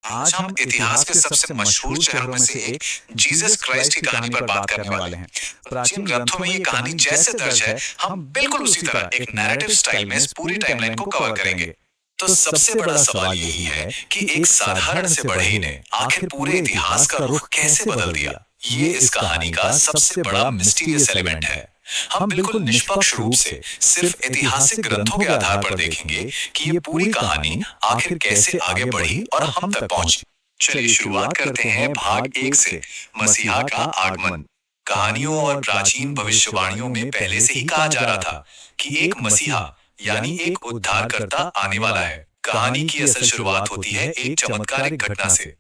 आज हम इतिहास के सबसे मशहूर चेहरों में से एक जीसस क्राइस्ट की कहानी पर बात करने वाले हैं। प्राचीन ग्रंथों में ये कहानी जैसे दर्ज है, हम बिल्कुल उसी तरह एक नैरेटिव स्टाइल में इस पूरी टाइमलाइन को कवर करेंगे। तो सबसे बड़ा सवाल यही है कि एक साधारण से बढ़ई ने आखिर पूरे इतिहास का रुख कैसे बदल दिया। ये इस कहानी का सबसे बड़ा मिस्टीरियस एलिमेंट है। हम बिल्कुल निष्पक्ष रूप से सिर्फ ऐतिहासिक ग्रंथों के आधार पर देखेंगे कि ये पूरी कहानी आखिर कैसे आगे बढ़ी और हम तक पहुंची। चलिए शुरुआत करते हैं भाग 1 से, मसीहा का आगमन। कहानियों और प्राचीन भविष्यवाणियों में पहले से ही कहा जा रहा था कि एक मसीहा यानी एक उद्धारकर्ता आने वाला है। कहानी की असल शुरुआत होती है एक चमत्कारिक घटना से।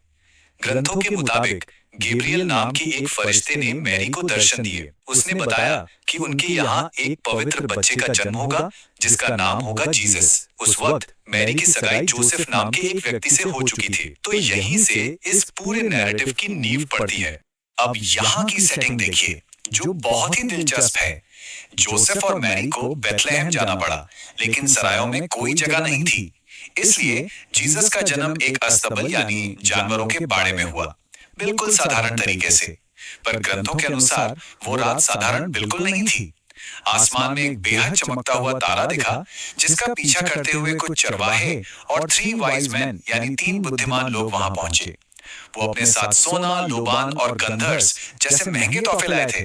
ग्रंथों के मुताबिक गैब्रियल नाम की एक फरिश्ते ने मैरी को दर्शन दिए। उसने बताया कि उनके यहाँ एक पवित्र बच्चे का जन्म होगा जिसका नाम होगा जीसस। उस वक्त मैरी की सगाई जोसेफ नाम के एक व्यक्ति से हो चुकी थी। तो यहीं से इस पूरे नैरेटिव की नींव पड़ती है। अब यहाँ की सेटिंग देखिए जो बहुत ही दिलचस्प है। जोसेफ और मैरी को बेथलेहम जाना पड़ा, लेकिन सरायों में कोई जगह नहीं थी। इसलिए जीसस का जन्म एक अस्तबल यानी जानवरों के बाड़े में हुआ, बिल्कुल साधारण तरीके से। पर ग्रंथों के अनुसार वो रात साधारण बिल्कुल नहीं थी। आसमान में एक बेहद चमकता हुआ तारा दिखा जिसका पीछा करते हुए कुछ चरवाहे और 3 वाइज मैन यानी 3 बुद्धिमान लोग वहां पहुंचे। वो अपने साथ सोना, लोबान और गंधर्स जैसे महंगे तोहफे लाए थे।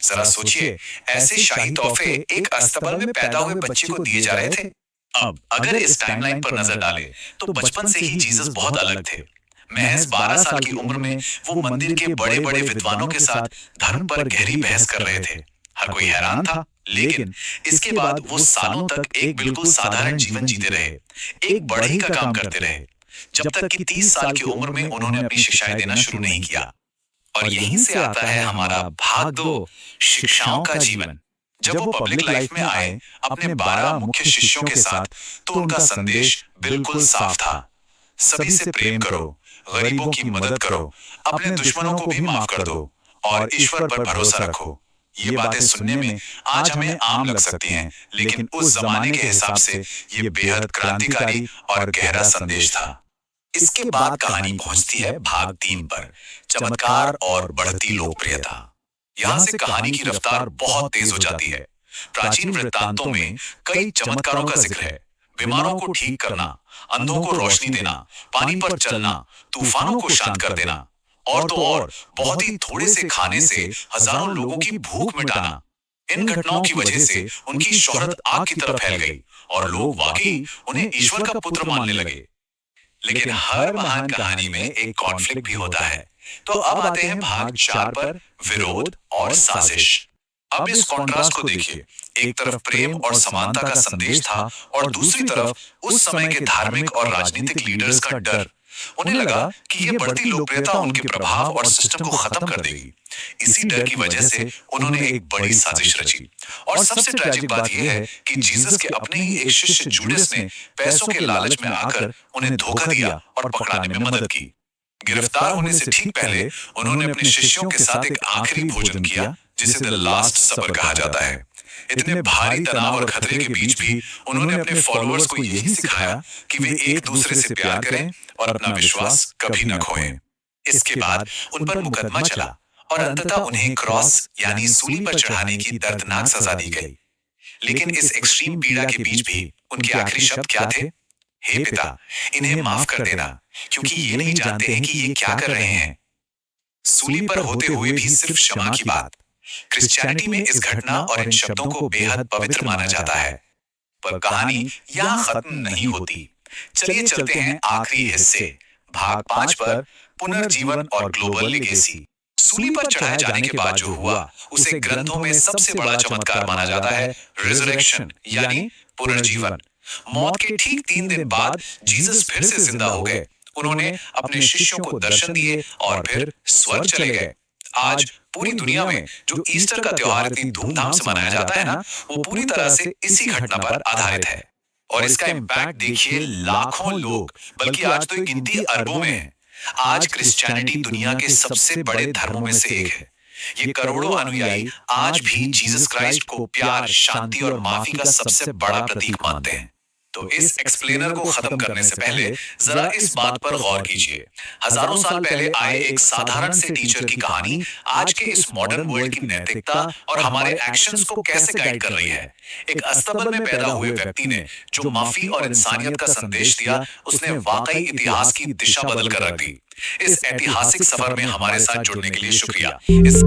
जरा सोचिए, ऐसे शाही तोहफे एक अस्तबल में पैदा हुए बच्चे को दिए जा रहे थे। अब अगर इस टाइमलाइन पर नजर डालें तो बचपन से ही जीसस बहुत अलग थे। महज 12 साल की उम्र में वो मंदिर के बड़े बड़े विद्वानों के साथ धर्म पर गहरी बहस कर रहे थे। हर कोई हैरान था, लेकिन इसके बाद वो सालों तक एक बिल्कुल साधारण जीवन जीते रहे, एक बढ़ई का काम करते रहे, जब तक कि 30 साल की उम्र में उन्होंने अपनी शिक्षाएं देना शुरू नहीं किया। और यहीं से आता है हमारा भाग 2, शिक्षाओं का जीवन। जब वो पब्लिक लाइफ में आए अपने 12 मुख्य शिष्यों के साथ, तो उनका संदेश बिल्कुल साफ था। सभी से प्रेम करो, गरीबों की मदद करो, अपने दुश्मनों को भी माफ कर दो और ईश्वर पर भरोसा रखो। ये बातें सुनने में आज हमें आम लग सकती हैं, लेकिन उस जमाने के हिसाब से ये बेहद क्रांतिकारी और गहरा संदेश था। इसके बाद कहानी पहुंचती है भाग 3 पर, चमत्कार और बढ़ती लोकप्रियता। यहाँ से कहानी की रफ्तार बहुत तेज हो जाती है। प्राचीन वृत्तांतों में कई चमत्कारों का जिक्र है। बीमारों को ठीक करना, अंधों को रोशनी देना, पानी पर चलना, तूफानों को शांत कर देना, और तो और बहुत ही थोड़े से खाने से हजारों लोगों की भूख मिटाना। इन घटनाओं की वजह से उनकी शोहरत आग की तरह फैल गई और लोग वाकई उन्हें ईश्वर का पुत्र मानने लगे। लेकिन हर महान कहानी में एक कॉन्फ्लिक्ट भी होता है। तो अब आते हैं भाग 4 पर, विरोध और साजिश। अब इस कॉन्ट्रास्ट को देखिए। एक तरफ प्रेम और समानता का संदेश था और दूसरी तरफ उस समय के धार्मिक और राजनीतिक लीडर्स का डर। उन्हें लगा कि ये बढ़ती लोकप्रियता उनके प्रभाव और सिस्टम को खत्म कर देगी। इसी डर की वजह से उन्होंने एक बड़ी साजिश रची। और सबसे ट्रैजिक बात यह है कि जीसस के अपने ही एक शिष्य जूडस ने पैसों के लालच में आकर उन्हें धोखा दिया और पकड़ाने में मदद की। गिरफ्तार होने से ठीक पहले उन्होंने अपने शिष्यों के साथ एक आखिरी भोजन किया जिसे द लास्ट सपर कहा जाता है। इतने भारी तनाव और खतरे के बीच भी उन्होंने अपने फॉलोअर्स को यही सिखाया कि वे एक दूसरे से प्यार करें और अपना विश्वास कभी न खोएं। इसके बाद उन पर मुकदमा चला और अंततः उन्हें क्रॉस यानी सूली पर चढ़ाने की दर्दनाक सजा दी गई। लेकिन इस एक्सट्रीम पीड़ा के बीच भी उनके आखिरी शब्द क्या थे? हे पिता, इन्हें माफ कर देना, क्योंकि ये नहीं जानते हैं कि ये क्या कर रहे हैं। सूली पर होते हुए भी सिर्फ क्षमा की बात। क्रिश्चियनिटी में इस घटना और इन शब्दों को बेहद पवित्र माना जाता है। पर कहानी यहाँ खत्म नहीं होती। चलिए चलते हैं आखिरी हिस्से, भाग 5 पर, पुनर्जीवन और ग्लोबल लेगेसी। सूली पर चढ़ाए जाने के बाद जो हुआ उसे ग्रंथों में सबसे बड़ा चमत्कार माना जाता है, रिजरेक्शन यानी पुनर्जीवन। मौत के ठीक 3 दिन बाद जीसस फिर से जिंदा हो गए। उन्होंने अपने शिष्यों को दर्शन दिए और फिर स्वर्ग चले गए। आज पूरी दुनिया में जो ईस्टर का त्योहार इतनी धूमधाम से मनाया जाता है ना, वो पूरी तरह से इसी घटना पर आधारित है। और इसका इम्पैक्ट देखिए, लाखों लोग, बल्कि आज तो गिनती अरबों में है। आज क्रिश्चियनिटी दुनिया के सबसे बड़े धर्मों में से एक है। ये करोड़ों अनुयायी आज भी जीसस क्राइस्ट को प्यार, शांति और माफी का सबसे बड़ा प्रतीक मानते हैं। तो इस एक्सप्लेनर को खत्म करने से पहले जरा इस बात पर गौर कीजिए। हजारों साल पहले आए एक साधारण से टीचर की कहानी आज के इस मॉडर्न वर्ल्ड की नैतिकता और हमारे एक्शंस को कैसे गाइड कर रही है। एक अस्तबल में पैदा हुए व्यक्ति ने जो माफी और इंसानियत का संदेश दिया, उसने वाकई इतिहास की दिशा बदल कर रख दी। इस ऐतिहासिक सफर में हमारे साथ जुड़ने के लिए शुक्रिया। इस